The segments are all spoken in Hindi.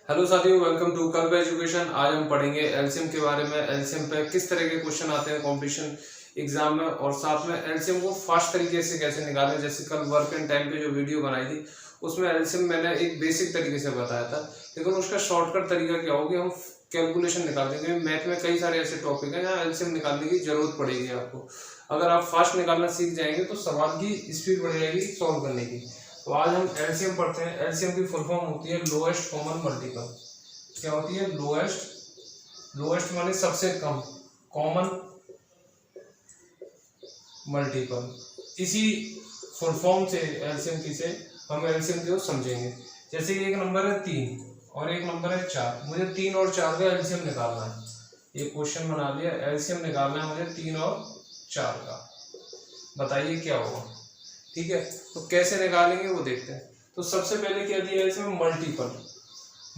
हेलो साथियों, वेलकम टू कल्प एजुकेशन। आज हम पढ़ेंगे एलसीएम के बारे में। एलसीएम पे किस तरह के क्वेश्चन आते हैं कंपटीशन एग्जाम में, और साथ में एलसीएम को फास्ट तरीके से कैसे निकालें। जैसे कल वर्क एंड टाइम पे जो वीडियो बनाई थी उसमें एलसीएम मैंने एक बेसिक तरीके से बताया था, लेकिन उसका शॉर्टकट तरीका क्या होगी, हम कैलकुलेशन निकाल देंगे। मैथ में कई सारे ऐसे टॉपिक हैं जहाँ एलसीएम निकालने की जरूरत पड़ेगी आपको। अगर आप फास्ट निकालना सीख जाएंगे तो सवाल की स्पीड बढ़ जाएगी सॉल्व करने की। तो आज हम एलसीएम पढ़ते हैं। एलसीएम की फुल फॉर्म होती है लोएस्ट कॉमन मल्टीपल। क्या होती है? लोएस्ट माने सबसे कम, कॉमन मल्टीपल। इसी फुल फॉर्म से एलसीएम की से हम एलसीएम को समझेंगे। जैसे कि एक नंबर है 3 और एक नंबर है 4। मुझे 3 और 4 का एलसीएम निकालना है। ये क्वेश्चन बना लिया, एलसीएम निकालना है मुझे 3 और 4 का। बताइए क्या होगा। ठीक है, तो कैसे निकालेंगे वो देखते हैं। तो सबसे पहले क्या दिया है इसमें? मल्टीपल।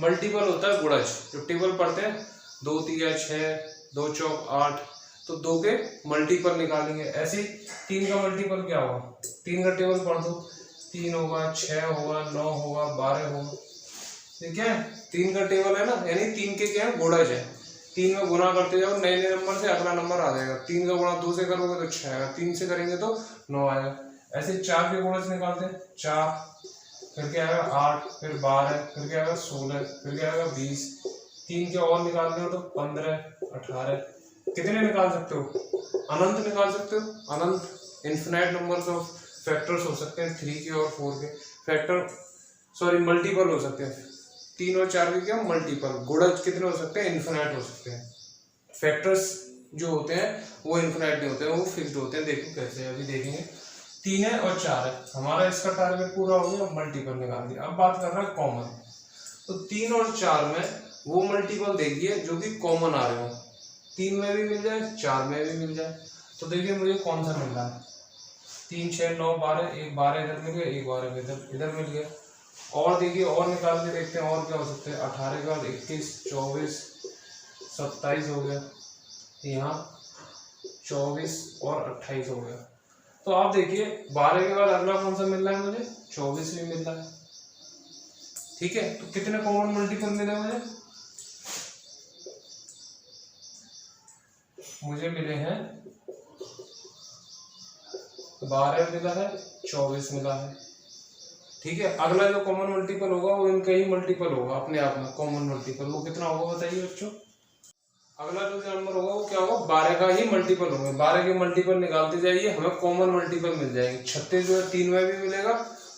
मल्टीपल होता है गुणज। जो टेबल पढ़ते हैं 2 3 6, 2 चौक 8, तो 2 के मल्टीपल निकालेंगे। ऐसे ही 3 का मल्टीपल क्या होगा? 3 का टेबल पढ़ दो, 3 होगा, 6 होगा, 9 होगा, 12 होगा। ठीक है, 3 का टेबल है ना, यानी 3 के क्या है? गुणज है। 3 में गुना करते जाओ, नए नए नंबर से अगला नंबर आ जाएगा। 3 का गुणा 2 से करोगे तो 6 आएगा, 3 से करेंगे तो 9 आएगा। ऐसे 4 के गुणज निकालते हैं। 4, फिर क्या आएगा? 8, फिर 12, फिर क्या आएगा? 16, फिर क्या आएगा? 20। 3 के और निकालने हो तो 15, 18। कितने निकाल सकते हो? अनंत निकाल सकते हो। अनंत, इन्फिनाइट नंबर्स ऑफ फैक्टर्स हो सकते हैं 3 के और 4 के। फैक्टर सॉरी मल्टीपल हो सकते हैं। 3 और 4 के क्या? मल्टीपल। गुणज कितने हो सकते हैं? इन्फिनाइट हो सकते हैं। फैक्टर्स जो होते हैं वो इन्फिनाइट नहीं होते हैं, वो फिक्स्ड होते हैं। देखो कैसे, अभी देखेंगे। 3 है और 4 है, हमारा इसका टारगेट पूरा हो गया, मल्टीपल निकाल दिया। अब बात कर रहा है कॉमन। तो 3 और 4 में वो मल्टीपल देखिए जो कि कॉमन आ रहे हो। 3 में भी मिल जाए, 4 में भी मिल जाए। तो देखिए मुझे कौन सा मिल रहा है। 3 6 9 12, एक 12 इधर मिल गया, एक 12 इधर मिल गया। और देखिए और निकाल के देखते हैं और क्या हो सकते हैं। 18 के बाद 21, 24, 27 हो गया, यहाँ 24 और 28 हो गया। तो आप देखिए 12 के बाद अगला कौन सा मिल रहा है मुझे? 24 भी मिल रहा है। ठीक है, तो कितने कॉमन मल्टीपल मिले मुझे मिले हैं 12 मिला है, 24 मिला है। ठीक है, अगला जो कॉमन मल्टीपल होगा वो इनका ही मल्टीपल होगा अपने आप में। कॉमन मल्टीपल वो कितना होगा बताइए बच्चों? अगला जो नंबर होगा वो क्या होगा? 12 का ही मल्टीपल होगा। 12 के मल्टीपल निकालते जाइए, हमें कॉमन मल्टीपल मिल जाएंगे। 36 जो है 3 में भी मिलेगा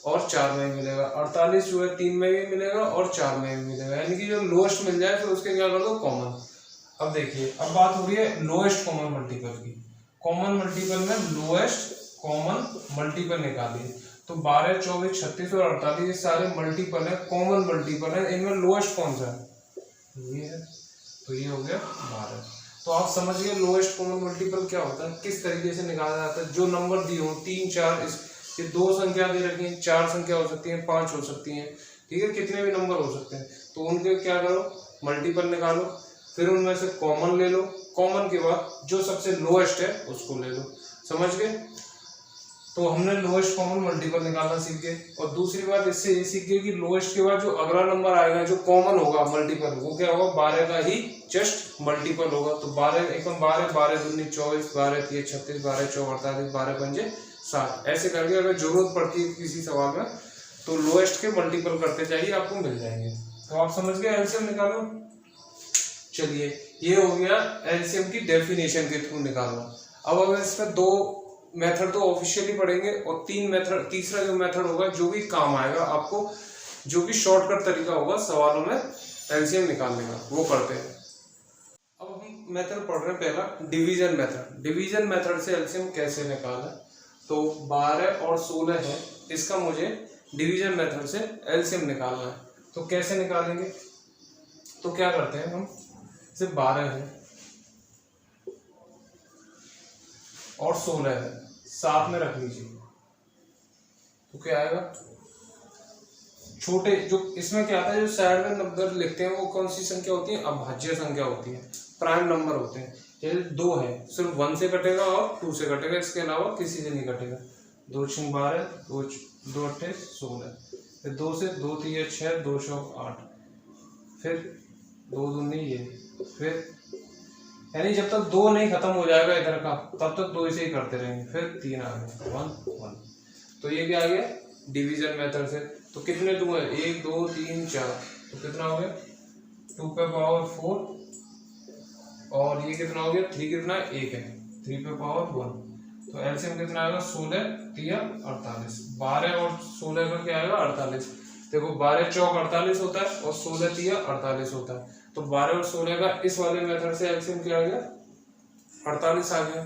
और 4 में भी मिलेगा। 48 जो है 3 में भी मिलेगा और 4 में भी मिलेगा। यानी कि जो लोएस्ट मिल जाए फिर उसके क्या कर दो? कॉमन। अब देखिए, अब बात हो रही है लोएस्ट कॉमन मल्टीपल की। कॉमन मल्टीपल में लोएस्ट कॉमन मल्टीपल निकालिए। तो 12 24 36 और 48 ये सारे मल्टीपल है, कॉमन मल्टीपल है। इनमें लोएस्ट कौन सा है? ये है। तो ये हो गया 12। तो आप समझ गए लोएस्ट कॉमन मल्टीपल क्या होता है, किस तरीके से निकाला जाता है। जो नंबर दिए हो 3 4, ये 2 संख्या दे रखी है, 4 संख्या हो सकती है, 5 हो सकती है। ठीक है, कितने भी नंबर हो सकते हैं। तो उनके क्या करो? मल्टीपल निकालो, फिर उनमें से कॉमन ले लो। कॉमन के बाद जो सबसे लोएस्ट है उसको ले लो। समझ गए? तो हमने लोएस्ट कॉमन मल्टीपल निकालना सीख गए। और दूसरी बात इससे ये सीख गए कि लोएस्ट के बाद जो अगला नंबर आएगा जो कॉमन होगा मल्टीपल, वो क्या होगा? 12 का ही जस्ट मल्टीपल होगा। तो 12 एकदम 12 12 दूनी 24, 12 3 36, 12 4 48, 12 पंजे 60। ऐसे करके अगर जरूरत पड़ती है किसी सवाल में तो लोएस्ट के मल्टीपल करते जाइए, आपको मिल जाएंगे। तो आप समझ गए एलसीएम निकालो। चलिए, ये हो गया एलसीएम की डेफिनेशन के थ्रू निकालना। अब अगर इसमें 2 मेथड तो ऑफिशियली पढ़ेंगे और 3 मेथड, तीसरा जो मेथड होगा जो भी काम आएगा आपको, जो कि शॉर्टकट तरीका होगा सवालों में एलसीएम निकालने का, वो करते हैं। अब हम मेथड पढ़ रहे हैं पहला, डिवीजन मेथड। डिवीजन मेथड से एलसीएम कैसे निकालना। तो 12 और 16 है, इसका मुझे डिवीजन मेथड से एलसीएम निकालना है। तो कैसे निकालेंगे? तो क्या करते हैं हम, जैसे 12 है और 16 है, साथ में रख लीजिए। तो क्या आएगा? छोटे जो इसमें क्या आता है, जो साइड में नंबर लिखते हैं वो कौन सी संख्या होती है? अभाज्य संख्या होती है, प्राइम नंबर होते हैं। जैसे 2 है, सिर्फ 1 से कटेगा और 2 से कटेगा, इसके अलावा किसी से नहीं कटेगा। 2 6 12, 2 8 16, 2 से 2 3 6, 2 6 8, फिर 2 दूनी ये, फिर यानी जब तक 2 नहीं खत्म हो जाएगा इधर का तब तक 2 इसे ही करते रहेंगे। फिर 3 आ गए, 1 1। तो ये क्या आ गया डिवीजन मेथड से। तो कितने 2 है, 1 2 3 4, तो कितना हो गया 2 पे पावर 4 और ये कितना हो गया 3 कितना 1 है, 3 पे पावर 1। तो एलसीएम कितना आएगा 16 3 48, 12 और 16 का क्या आएगा 48। देखो 12 चौक 48 होता है और 16 3 48 होता है। तो 12 और 16 का इस वाले मेथड से एलसीएम क्या आ गया 48 आ गया।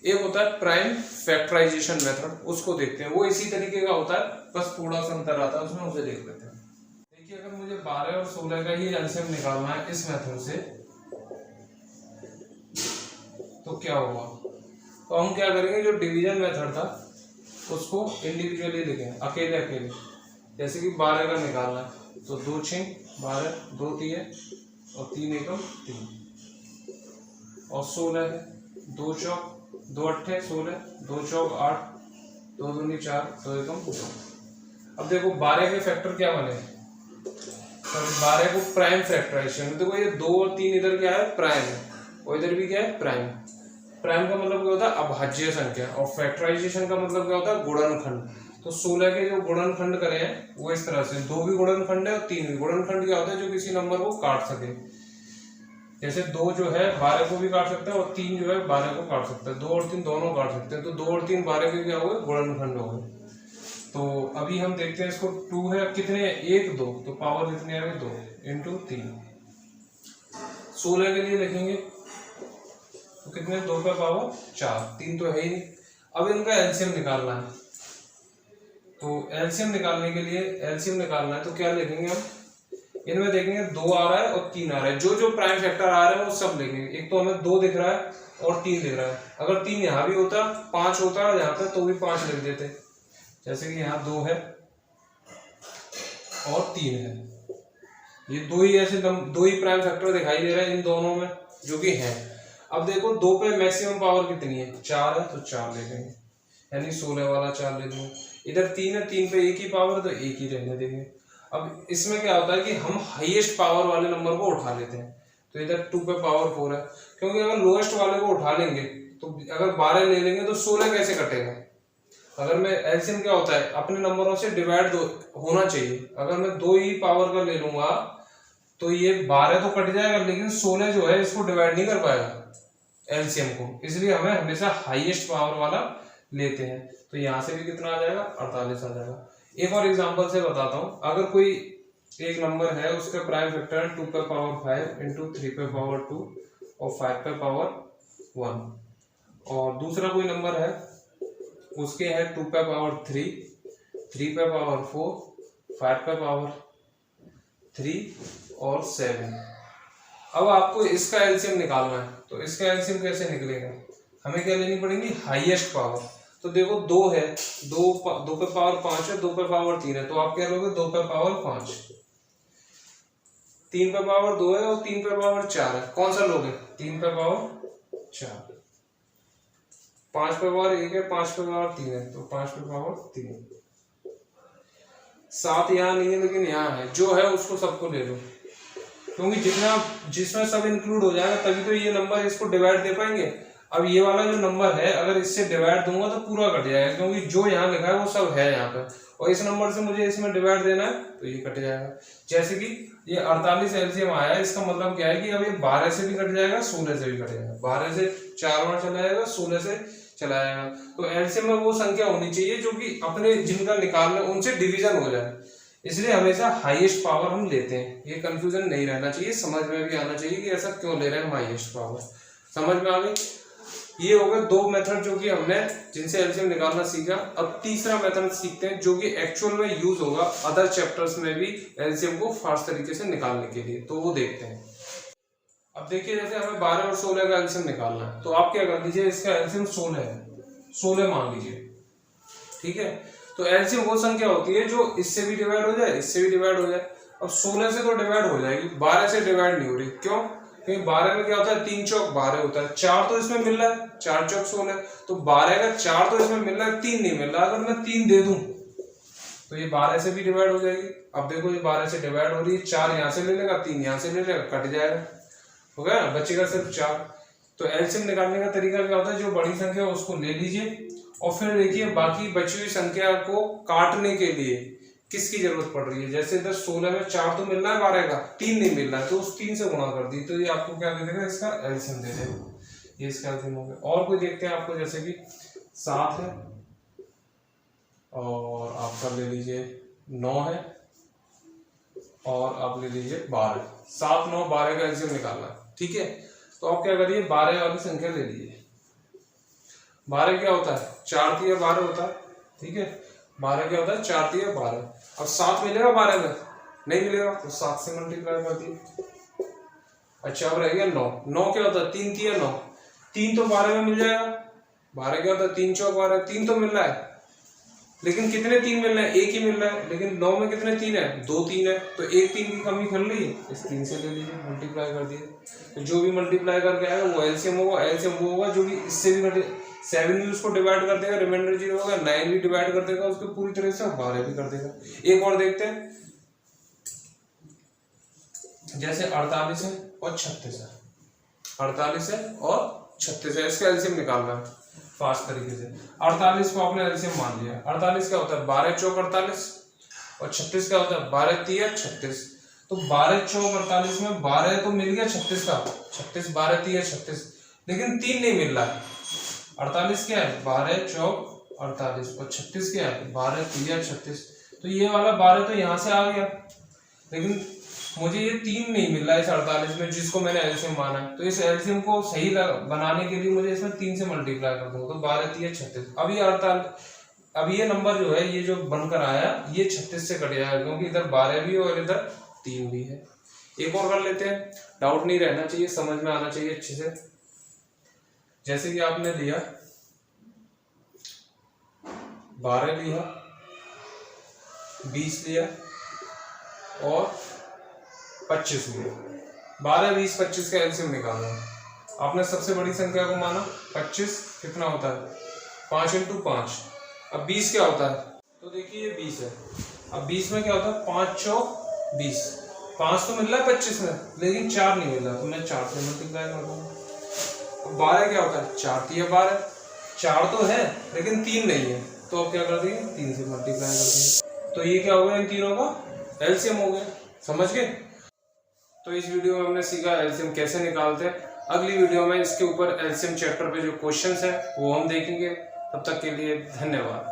एक होता है प्राइम फैक्टराइजेशन मेथड, उसको देखते हैं, वो इसी तरीके का होता है बस थोड़ा सा अंतर आता है उसमें, उसे देख लेते हैं। देखिए अगर मुझे 12 और 16 का ही एलसीएम निकालना है इस मेथड से तो क्या होगा, तो हम क्या करेंगे जो डिवीजन मेथड था उसको इंडिविजुअली लिखेंगे अकेले अकेले। जैसे कि 12 का निकालना है तो 2 6 12, 2 3 और 3 एकम 3, और 16 है 2 चौक 2 8 16, 2 चौक 8, 2 दूनी 4, 2 एकम 2। अब देखो 12 के फैक्टर क्या बने, तो 12 को प्राइम फैक्टराइजेशन, देखो ये 2 और 3 इधर क्या है प्राइम है और इधर भी क्या है प्राइम। प्राइम का मतलब क्या होता है अभाज्य संख्या, और फैक्टराइजेशन का मतलब क्या होता है गुणनखंड। तो 16 के जो गुणनखंड करे हैं वो इस तरह से, 2 भी गुणनखंड है और 3 भी। गुणनखंड क्या होता है जो किसी नंबर को काट सके, जैसे 2 जो है 12 को भी काट सकता है और 3 जो है 12 को काट सकता है, 2 और 3 दोनों काट सकते हैं। तो 2 और 3 12 के क्या हो गए गुणनखंड हो गए। तो अभी हम देखते हैं इसको, 2 है कितने 1 2, तो पावर कितनी आ गई 2 इंटू 3। 16 के लिए लिखेंगे तो कितने 2 पे पावर 4, 3 तो है ही नहीं। अब इनका एलसीएम निकालना है, तो एलसीएम निकालने के लिए एलसीएम निकालना है तो क्या लिखेंगे हम, इनमें देखेंगे 2 आ रहा है और 3 आ रहा है, जो जो प्राइम फैक्टर आ रहे हैं वो सब लिखेंगे। एक तो हमें 2 दिख रहा है और 3 दिख रहा है, अगर 3 यहाँ भी होता 5 होता है यहाँ पे तो भी 5 लिख देते, जैसे कि यहाँ 2 है और 3 है, ये 2 ही ऐसे 2 ही प्राइम फैक्टर दिखाई दे रहे हैं इन दोनों में जो कि है। अब देखो 2 पे मैक्सिमम पावर कितनी है 4 है, तो 4 ले लेंगे, यानी 16 वाला 4 ले लेंगे। इधर 3 है, 3 पे 1 ही पावर तो 1 ही रहने देंगे। अब इसमें क्या होता है कि हम हाईएस्ट पावर वाले नंबर को उठा लेते हैं, तो इधर 2 पे पावर 4 है, क्योंकि अगर लोएस्ट वाले को उठा लेंगे तो अगर 12 ले लेंगे तो 16 कैसे कटेगा। अगर मैं एलसीएम क्या होता है अपने नंबरों से डिवाइड होना चाहिए, अगर मैं 2 ही पावर का ले लूंगा तो ये 12 तो कट जाएगा लेकिन 16 जो है इसको डिवाइड नहीं कर पाएगा एलसीएम को, इसलिए हमें हमेशा हाईएस्ट पावर वाला लेते हैं। तो यहाँ से भी कितना आ जाएगा 48 आ जाएगा। एक और एग्जांपल से बताता हूँ, अगर कोई एक नंबर है उसका प्राइम फैक्टर 2 पे पावर 5 इंटू 3 पे पावर 2 और 5 पे पावर 1, और दूसरा कोई नंबर है उसके है 2 पे पावर 3, 3 पे पावर 4, 5 पे पावर 3 और 7। अब आपको इसका एलसीएम निकालना है, तो इसका एलसीएम कैसे निकलेगा, हमें क्या लेनी पड़ेगी हाईएस्ट पावर। तो देखो 2 है, 2 पे पावर 5 है, 2 पे पावर 3 है, तो आप क्या लोगे 2 पे पावर 5, 3 पे पावर 2 है और 3 पे पावर 4 है, कौन सा लोगे 3 पे पावर 4, 5 पे पावर 1 है, 5 पे पावर 3 है, तो 5 पे पावर 3। 7 यहाँ नहीं है लेकिन यहाँ है, जो है उसको सबको ले लो, क्योंकि जिसमें सब इंक्लूड हो जाएगा तभी तो ये नंबर इसको डिवाइड दे पाएंगे। अब ये वाला जो नंबर है अगर इससे डिवाइड दूंगा तो पूरा कट जाएगा, क्योंकि जो यहाँ लिखा है वो सब है यहाँ पे, और इस नंबर से मुझे इसमें डिवाइड देना है तो ये कट जाएगा। जैसे कि ये 48 एलसीएम आया, इसका मतलब क्या है कि अब ये 12 से भी कट जाएगा, 16 से भी कट जाएगा, 12 से 4 बार चला जाएगा, 16 से चला जाएगा। तो एलसीएम में वो संख्या होनी चाहिए जो कि अपने जिनका निकालना उनसे डिवीजन हो जाए, इसलिए हमेशा हाईएस्ट पावर हम लेते हैं। ये कंफ्यूजन नहीं रहना चाहिए, समझ में भी आना चाहिए कि ऐसा क्यों ले रहे हैं हम हाईएस्ट पावर। समझ में आ गई। ये हो गए 2 मेथड जो कि हमने जिनसे एलसीएम निकालना सीखा। अब तीसरा मेथड सीखते हैं जो कि एक्चुअल में यूज होगा अदर चैप्टर्स में भी एलसीएम को फास्ट तरीके से निकालने के लिए, तो वो देखते हैं। अब देखिए जैसे हमें 12 और 16 का एलसीएम निकालना है, तो आप क्या कर लीजिए, इसका एलसीएम 16 है, 16 मान लीजिए, ठीक है। तो एलसीएम वो संख्या होती है जो इससे भी डिवाइड हो जाए, इससे भी डिवाइड हो जाए। अब 16 से तो डिवाइड हो जाएगी, 12 से डिवाइड नहीं हो रही, क्यों, क्योंकि 12 में क्या होता है 3 चौक 12 होता है, 4 तो इसमें मिल रहा है, 4 चौक 16, तो 12 का 4 तो इसमें मिल रहा है, 3 नहीं मिल रहा। अगर मैं 3 दे दूं तो ये 12 से भी डिवाइड हो जाएगी। अब देखो ये 12 से डिवाइड हो रही है, 4 यहाँ से ले लेगा, 3 यहाँ से ले लेगा, कट जाएगा, हो गया, बचेगा सिर्फ 4। तो एलसीएम निकालने का तरीका क्या होता है, जो बड़ी संख्या है उसको ले लीजिए और फिर देखिए बाकी बची हुई संख्या को काटने के लिए किसकी जरूरत पड़ रही है। जैसे इधर 16 में 4 तो मिल रहा है, 12 का 3 नहीं मिल रहा है, तो उस 3 से गुणा कर दी, तो ये आपको क्या दे देगा, इसका एलसीएम दे देगा। ये इसका एलसीएम हो गया। और कोई देखते हैं आपको, जैसे कि 7 है और आपका ले लीजिए 9 है और आप ले लीजिए 12। 7, 9, 12 का एलसीएम निकालना है, ठीक है। तो आप क्या करिए, 12 वाली संख्या ले लीजिए। 12 क्या होता है, 4 तिया 12 होता है, ठीक है। 12 क्या होता है, 4 तिया 12। अब 7 मिलेगा 12 में, नहीं मिलेगा, तो 7 से मल्टीप्लाई कर दिए। अच्छा अब रह गया 9। 9 क्या होता है, 3 तिया 9, 3 तो 12 में मिल जाएगा। 12 क्या होता है, 3 चौक 12, 3 तो मिल रहा है, लेकिन कितने 3 मिल रहे हैं, एक ही मिल रहा है। लेकिन 9 में कितने 3 है, 2 3 है, तो एक 3 की कमी कर ली, इस 3 से ले लीजिए, मल्टीप्लाई कर दिए। तो जो भी मल्टीप्लाई करके आएगा वो एलसीएम होगा। एलसीएम वो होगा जो भी इससे भी 7 भी उसको डिवाइड कर देगा, रिमाइंडर 0 होगा, 9 भी डिवाइड कर देगा उसको पूरी तरह से, 12 भी कर देगा। एक और देखते हैं, जैसे 48 है और 36 है, 48 है और 36 है, इसका एलसीएम निकालना है फास्ट तरीके से। 48 को आपने एलसीएम मान लिया। 48 क्या होता है, 12 चौक 48 और 36 क्या होता है, 12 तिया 36। तो 12 चौक 48 में 12 तो मिल गया 36 का, 36 12 तिया 36, लेकिन 3 नहीं मिल रहा है। 48 क्या है, 12 चौक 48 और 36 क्या है, 12 तिया 36। तो ये वाला 12 तो यहाँ से आ गया, लेकिन मुझे ये 3 नहीं मिल रहा है इस 48 में जिसको मैंने एलसीएम माना है। तो इस एलसीएम को सही बनाने के लिए मुझे इसमें 3 से मल्टीप्लाई कर दूंगा, तो 12 तिया 36। अब ये 48, अब ये नंबर जो है, ये जो बनकर आया ये 36 से कट जाएगा, क्योंकि इधर 12 भी है और इधर 3 भी है। एक और कर लेते हैं, डाउट नहीं रहना चाहिए, समझ में आना चाहिए अच्छे से। जैसे कि आपने लिया 12 लिया, 20 लिया और 25 लिया। 12, 20, 25 का एलसीएम निकालना है। आपने सबसे बड़ी संख्या को माना 25, कितना होता है 5 × 5। अब 20 क्या होता है, तो देखिए ये 20 है। अब 20 में क्या होता है, 5 चौक 20, 5 तो मिल रहा है 25 में, लेकिन 4 नहीं मिल रहा, तो मैं 4 से मल्टीप्लाई कर दूंगा। 12 क्या होता है, 4 तिया 12, 4 तो है लेकिन 3 नहीं है, तो अब क्या कर दिए, 3 से मल्टीप्लाई कर दिए। तो ये क्या हो गया, इन तीनों का एलसीएम हो गया। समझ गए। तो इस वीडियो में हमने सीखा एलसीएम कैसे निकालते हैं। अगली वीडियो में इसके ऊपर एलसीएम चैप्टर पे जो क्वेश्चंस है वो हम देखेंगे। तब तक के लिए धन्यवाद।